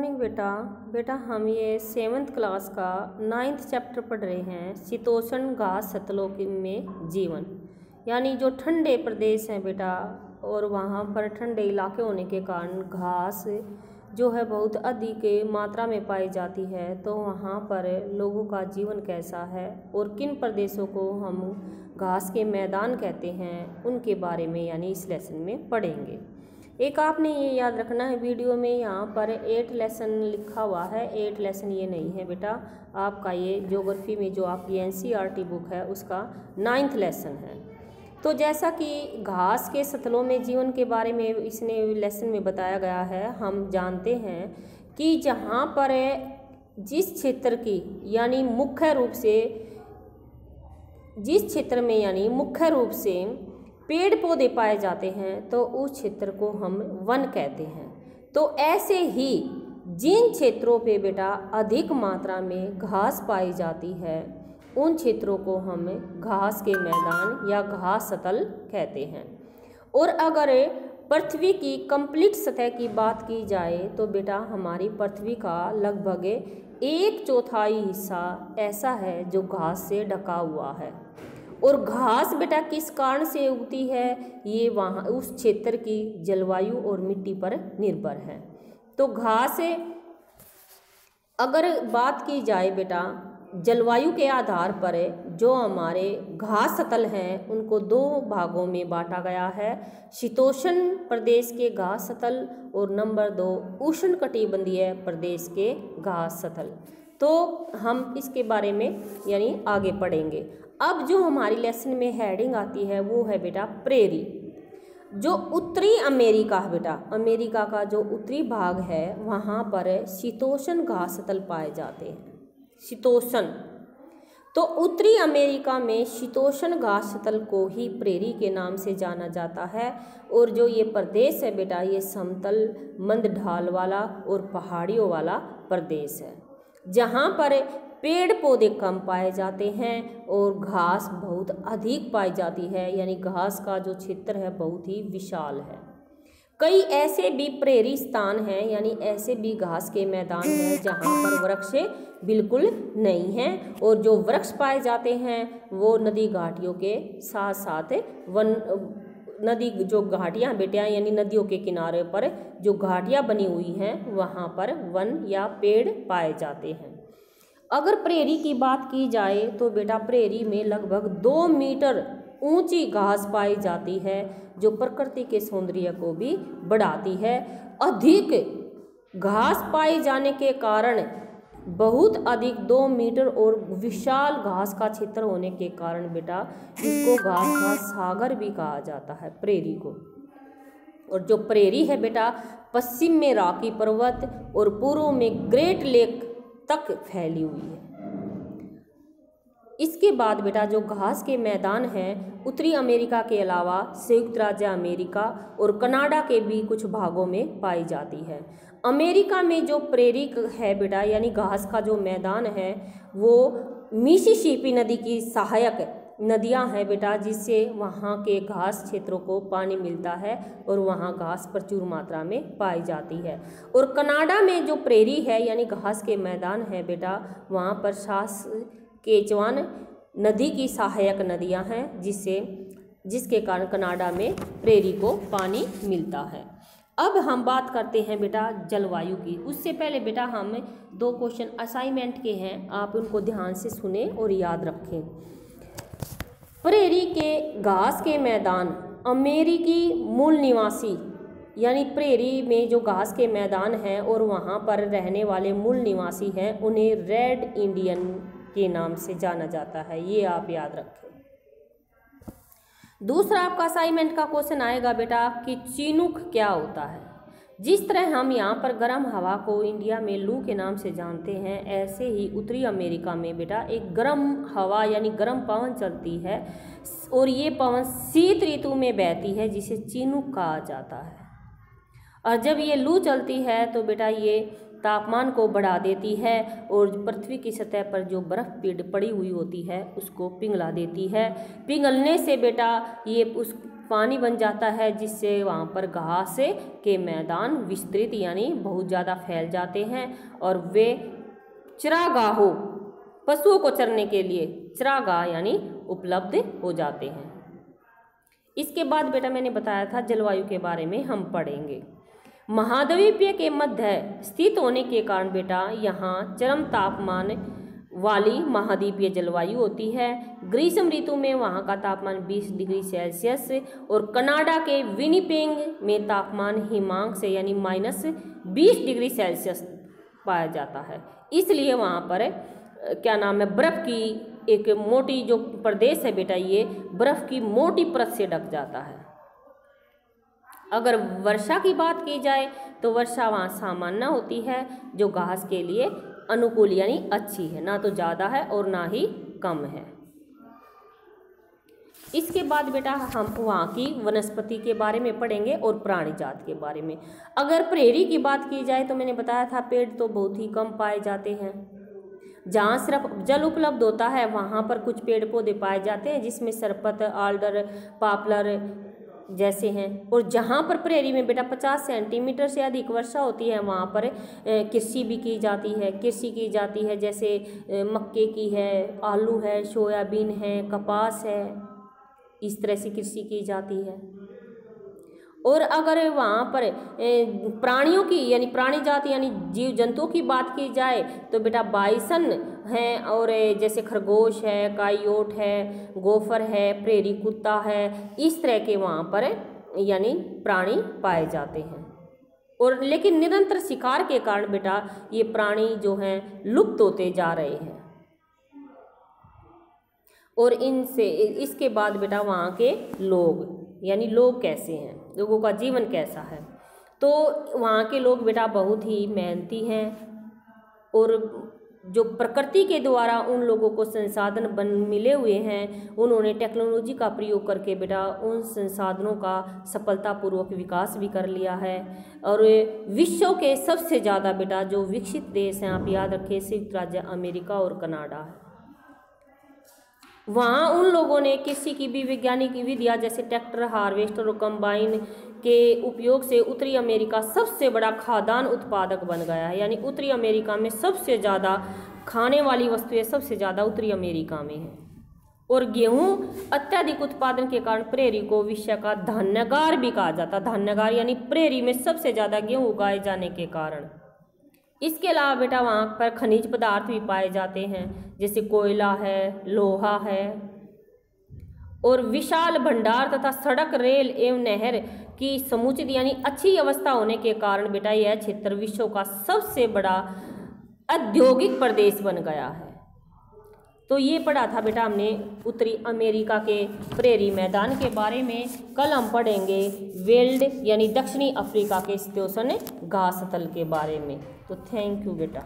Morning बेटा। बेटा हम ये 7th क्लास का 9th चैप्टर पढ़ रहे हैं, शीतोष्ण घास सतलों में जीवन। यानी जो ठंडे प्रदेश हैं बेटा, और वहाँ पर ठंडे इलाके होने के कारण घास जो है बहुत अधिक मात्रा में पाई जाती है। तो वहाँ पर लोगों का जीवन कैसा है और किन प्रदेशों को हम घास के मैदान कहते हैं, उनके बारे में यानी इस लेसन में पढ़ेंगे। एक आपने ये याद रखना है, वीडियो में यहाँ पर 8 लेसन लिखा हुआ है। 8 लेसन ये नहीं है बेटा, आपका ये ज्योग्राफी में जो आपकी NCERT बुक है उसका 9th लेसन है। तो जैसा कि घास के सतलों में जीवन के बारे में इसने लेसन में बताया गया है, हम जानते हैं कि जहाँ पर जिस क्षेत्र की यानी मुख्य रूप से जिस क्षेत्र में यानी मुख्य रूप से पेड़ पौधे पाए जाते हैं तो उस क्षेत्र को हम वन कहते हैं। तो ऐसे ही जिन क्षेत्रों पे बेटा अधिक मात्रा में घास पाई जाती है उन क्षेत्रों को हम घास के मैदान या घास सतल कहते हैं। और अगर पृथ्वी की कंप्लीट सतह की बात की जाए तो बेटा हमारी पृथ्वी का लगभग 1/4 हिस्सा ऐसा है जो घास से ढका हुआ है। और घास बेटा किस कारण से उगती है, ये वहाँ उस क्षेत्र की जलवायु और मिट्टी पर निर्भर है। तो घास अगर बात की जाए बेटा जलवायु के आधार पर जो हमारे घास सतल हैं उनको 2 भागों में बांटा गया है, शीतोष्ण प्रदेश के घास सतल और नंबर 2 उष्णकटिबंधीय प्रदेश के घास सतल। तो हम इसके बारे में यानी आगे पढ़ेंगे। अब जो हमारी लेसन में हेडिंग आती है वो है बेटा प्रेरी। जो उत्तरी अमेरिका है बेटा, अमेरिका का जो उत्तरी भाग है वहाँ पर शीतोष्ण घास सतल पाए जाते हैं। शीतोष्ण तो उत्तरी अमेरिका में शीतोष्ण घास सतल को ही प्रेरी के नाम से जाना जाता है। और जो ये प्रदेश है बेटा ये समतल मंद ढाल वाला और पहाड़ियों वाला प्रदेश है, जहाँ पर पेड़ पौधे कम पाए जाते हैं और घास बहुत अधिक पाई जाती है। यानी घास का जो क्षेत्र है बहुत ही विशाल है। कई ऐसे भी प्रेरी स्थान हैं यानी ऐसे भी घास के मैदान हैं जहाँ पर वृक्ष बिल्कुल नहीं हैं, और जो वृक्ष पाए जाते हैं वो नदी घाटियों के साथ साथ वन नदी जो घाटियाँ बेटा यानी नदियों के किनारे पर जो घाटियाँ बनी हुई हैं वहाँ पर वन या पेड़ पाए जाते हैं। अगर प्रेरी की बात की जाए तो बेटा प्रेरी में लगभग 2 मीटर ऊंची घास पाई जाती है जो प्रकृति के सौंदर्य को भी बढ़ाती है। अधिक घास पाए जाने के कारण बहुत अधिक 2 मीटर और विशाल घास का क्षेत्र होने के कारण बेटा इसको घास का सागर भी कहा जाता है प्रेरी को। और जो प्रेरी है बेटा पश्चिम में रॉकी पर्वत और पूर्व में ग्रेट लेक तक फैली हुई है। इसके बाद बेटा जो घास के मैदान हैं उत्तरी अमेरिका के अलावा संयुक्त राज्य अमेरिका और कनाडा के भी कुछ भागों में पाई जाती है। अमेरिका में जो प्रेरी है बेटा यानी घास का जो मैदान है वो मिसिसिपी नदी की सहायक नदियां हैं बेटा, जिससे वहाँ के घास क्षेत्रों को पानी मिलता है और वहाँ घास प्रचुर मात्रा में पाई जाती है। और कनाडा में जो प्रेरी है यानी घास के मैदान है बेटा वहाँ पर सास्केचुआन नदी की सहायक नदियाँ हैं जिसके कारण कनाडा में प्रेरी को पानी मिलता है। अब हम बात करते हैं बेटा जलवायु की। उससे पहले बेटा हम 2 क्वेश्चन असाइनमेंट के हैं, आप उनको ध्यान से सुने और याद रखें। प्रेरी के घास के मैदान अमेरिकी मूल निवासी यानी प्रेरी में जो घास के मैदान हैं और वहाँ पर रहने वाले मूल निवासी हैं उन्हें रेड इंडियन के नाम से जाना जाता है, ये आप याद रखें। दूसरा आपका असाइनमेंट का क्वेश्चन आएगा बेटा कि चिनूक क्या होता है। जिस तरह हम यहाँ पर गर्म हवा को इंडिया में लू के नाम से जानते हैं, ऐसे ही उत्तरी अमेरिका में बेटा एक गर्म हवा यानी गर्म पवन चलती है और ये पवन शीत ऋतु में बहती है जिसे चिनूक कहा जाता है। और जब ये लू चलती है तो बेटा ये तापमान को बढ़ा देती है और पृथ्वी की सतह पर जो बर्फ़ पड़ी हुई होती है उसको पिघला देती है। पिघलने से बेटा ये उस पानी बन जाता है, जिससे वहाँ पर घास के मैदान विस्तृत यानी बहुत ज़्यादा फैल जाते हैं और वे चरागाहों पशुओं को चरने के लिए चरागाह यानी उपलब्ध हो जाते हैं। इसके बाद बेटा मैंने बताया था जलवायु के बारे में हम पढ़ेंगे। महाद्वीपीय के मध्य स्थित होने के कारण बेटा यहाँ चरम तापमान वाली महाद्वीपीय जलवायु होती है। ग्रीष्म ऋतु में वहाँ का तापमान 20 डिग्री सेल्सियस और कनाडा के विनिपेग में तापमान हिमांक से यानी -20 डिग्री सेल्सियस पाया जाता है। इसलिए वहाँ पर क्या नाम है, बर्फ़ की एक मोटी जो प्रदेश है बेटा, ये बर्फ़ की मोटी परत से ढक जाता है। अगर वर्षा की बात की जाए तो वर्षा वहाँ सामान्य होती है, जो घास के लिए अनुकूल यानी अच्छी है, ना तो ज़्यादा है और ना ही कम है। इसके बाद बेटा हम वहाँ की वनस्पति के बारे में पढ़ेंगे और प्राणी जात के बारे में। अगर प्रेरी की बात की जाए तो मैंने बताया था पेड़ तो बहुत ही कम पाए जाते हैं। जहाँ सिर्फ जल उपलब्ध होता है वहाँ पर कुछ पेड़ पौधे पाए जाते हैं, जिसमें सरपत, आल्डर, पापलर जैसे हैं। और जहाँ पर प्रेरी में बेटा 50 सेंटीमीटर से अधिक वर्षा होती है वहाँ पर कृषि भी की जाती है। कृषि की जाती है जैसे मक्के की है, आलू है, सोयाबीन है, कपास है, इस तरह से कृषि की जाती है। और अगर वहाँ पर प्राणियों की यानी प्राणी जाति यानी जीव जंतुओं की बात की जाए तो बेटा बाइसन हैं और जैसे खरगोश है, काइयोट है, गोफर है, प्रेरी कुत्ता है, इस तरह के वहाँ पर यानी प्राणी पाए जाते हैं। और लेकिन निरंतर शिकार के कारण बेटा ये प्राणी जो हैं लुप्त होते जा रहे हैं। और इनसे इसके बाद बेटा वहाँ के लोग यानी लोग कैसे हैं, लोगों का जीवन कैसा है, तो वहाँ के लोग बेटा बहुत ही मेहनती हैं और जो प्रकृति के द्वारा उन लोगों को संसाधन मिले हुए हैं, उन्होंने टेक्नोलॉजी का प्रयोग करके बेटा उन संसाधनों का सफलतापूर्वक विकास भी कर लिया है। और विश्व के सबसे ज़्यादा बेटा जो विकसित देश हैं, आप याद रखें, संयुक्त राज्य अमेरिका और कनाडा है। वहाँ उन लोगों ने कृषि की भी वैज्ञानिक विधियाँ जैसे ट्रैक्टर, हार्वेस्टर और कंबाइन के उपयोग से उत्तरी अमेरिका सबसे बड़ा खाद्यान्न उत्पादक बन गया है। यानी उत्तरी अमेरिका में सबसे ज़्यादा खाने वाली वस्तुएं सबसे ज़्यादा उत्तरी अमेरिका में हैं। और गेहूँ अत्यधिक उत्पादन के कारण प्रेरी को विश्व का धान्यागार भी कहा जाता है। धान्यागार यानी प्रेरी में सबसे ज़्यादा गेहूँ उगाए जाने के कारण। इसके अलावा बेटा वहाँ पर खनिज पदार्थ भी पाए जाते हैं जैसे कोयला है, लोहा है और विशाल भंडार तथा सड़क, रेल एवं नहर की समुचित यानी अच्छी अवस्था होने के कारण बेटा यह क्षेत्र विश्व का सबसे बड़ा औद्योगिक प्रदेश बन गया है। तो ये पढ़ा था बेटा हमने उत्तरी अमेरिका के प्रेरी मैदान के बारे में। कल हम पढ़ेंगे वेल्ड यानी दक्षिणी अफ्रीका के शीतोष्ण घास स्थल के बारे में। तो थैंक यू बेटा।